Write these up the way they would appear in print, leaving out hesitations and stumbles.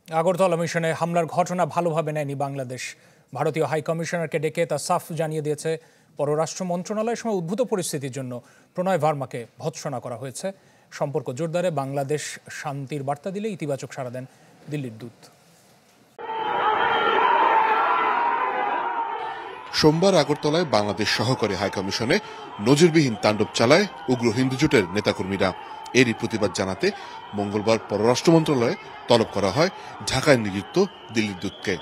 আগরতলা মিশনে হামলার ঘটনা ভালোভাবে নেয়নি বাংলাদেশ। ভারতীয় হাই কমিশনারকে ডেকে তা সাফ জানিয়ে দিয়েছে পররাষ্ট্র মন্ত্রণালয়ের সময় উদ্ভূত পরিস্থিতির জন্য প্রণয় ভার্মাকে ভৎসনা করা হয়েছে। সম্পর্ক জোরদারে বাংলাদেশ শান্তির বার্তা দিলে ইতিবাচক সাড়া দেন দিল্লির দূত। সোমবার আগরতলায় বাংলাদেশ সহকারী হাইকমিশনে নজিরবিহীন তাণ্ডব চালায় উগ্র হিন্দু জোটের নেতাকর্মীরা। এরই প্রতিবাদ জানাতে মঙ্গলবার পররাষ্ট্র মন্ত্রণালয়ে তলব করা হয় ঢাকায় নিযুক্ত দিল্লির দূতকে।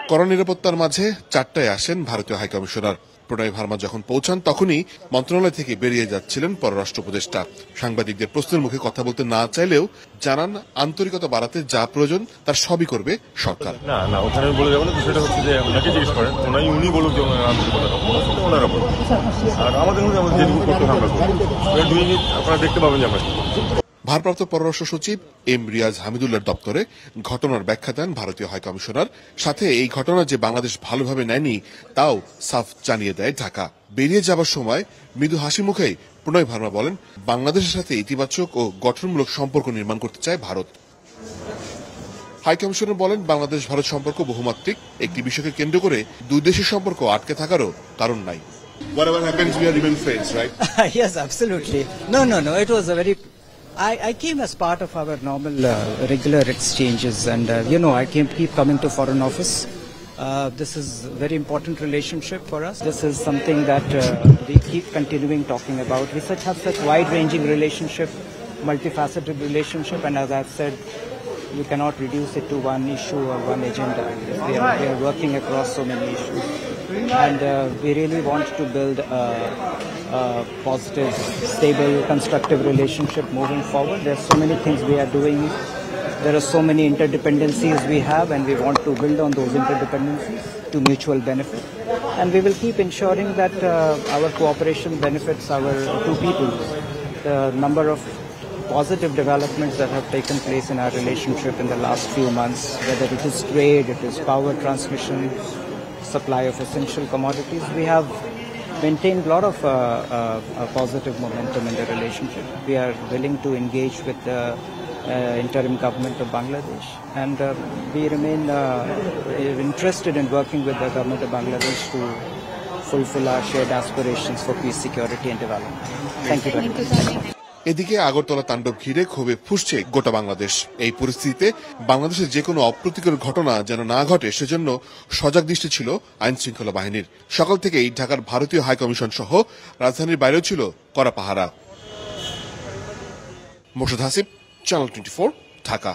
কড়া নিরাপত্তার মাঝে 4টায় আসেন ভারতীয় হাইকমিশনার। প্রণয় ভার্মা যখন পৌঁছান তখনই মন্ত্রণালয় থেকে বেরিয়ে যাচ্ছিলেন পররাষ্ট্র উপদেষ্টা। সাংবাদিকদের প্রশ্নের মুখে কথা বলতে না চাইলেও জানান আন্তরিকতা বাড়াতে যা প্রয়োজন তার সবই করবে সরকার। না ওখানে বলে যাবো না, সেটা হচ্ছে যে ওনাকে জিজ্ঞেস করেন, উনি বলুক যে আন্তরিকতা ওনারা বলুন, আর আমাদের মধ্যে আমাদের যেটুকু করতে আমরা করবো। আপনারা দেখতে পাবেন যে আমরা ভারপ্রাপ্ত পররাষ্ট্র সচিব এম রিয়াজ হামিদুল্লাহর দপ্তরে ঘটনার ব্যাখ্যা দেন ভারতীয় হাইকমিশনার। সাথে এই ঘটনা যে বাংলাদেশ ভালোভাবে নেয়নি তাও সাফ জানিয়ে দেয় ঢাকা। বেরিয়ে যাবার সময় মৃদু হাসি মুখেই প্রণয় ভার্মা বলেন, বাংলাদেশের সাথে ইতিবাচক ও গঠনমূলক সম্পর্ক নির্মাণ করতে চায় ভারত। হাইকমিশনার বলেন, বাংলাদেশ ভারত সম্পর্ক বহুমাত্রিক। একটি বিষয়কে কেন্দ্র করে দুই দেশের সম্পর্ক আটকে থাকারও কারণ নাই। Whatever happens, we are even friends, right? Yes, absolutely. No. It was a very. I came as part of our normal regular exchanges, and I keep coming to Foreign Office. This is a very important relationship for us. This is something that we keep continuing talking about. We have such wide-ranging relationship, multifaceted relationship, and as I've said, you cannot reduce it to one issue or one agenda. We are working across so many issues, and we really want to build a positive, stable, constructive relationship moving forward. There are so many things we are doing. There are so many interdependencies we have, and we want to build on those interdependencies to mutual benefit. And we will keep ensuring that our cooperation benefits our two peoples. The number of positive developments that have taken place in our relationship in the last few months, whether it is trade, it is power transmission, supply of essential commodities, we have maintained a lot of positive momentum in the relationship. We are willing to engage with the interim government of Bangladesh, and we remain interested in working with the government of Bangladesh to fulfill our shared aspirations for peace, security and development. Thank you very much. এদিকে আগরতলা তাণ্ডব ঘিরে ক্ষোভে ফুঁসছে গোটা বাংলাদেশ। এই পরিস্থিতিতে বাংলাদেশের যে কোনো অপ্রীতিকর ঘটনা যেন না ঘটে সেজন্য সজাগ দৃষ্টি ছিল আইন শৃঙ্খলা বাহিনীর। সকাল থেকেই ঢাকার ভারতীয় হাইকমিশন সহ রাজধানীর বাইরেও ছিল কড়া পাহারা। মোর্শেদ হাসিব, চ্যানেল 24, ঢাকা।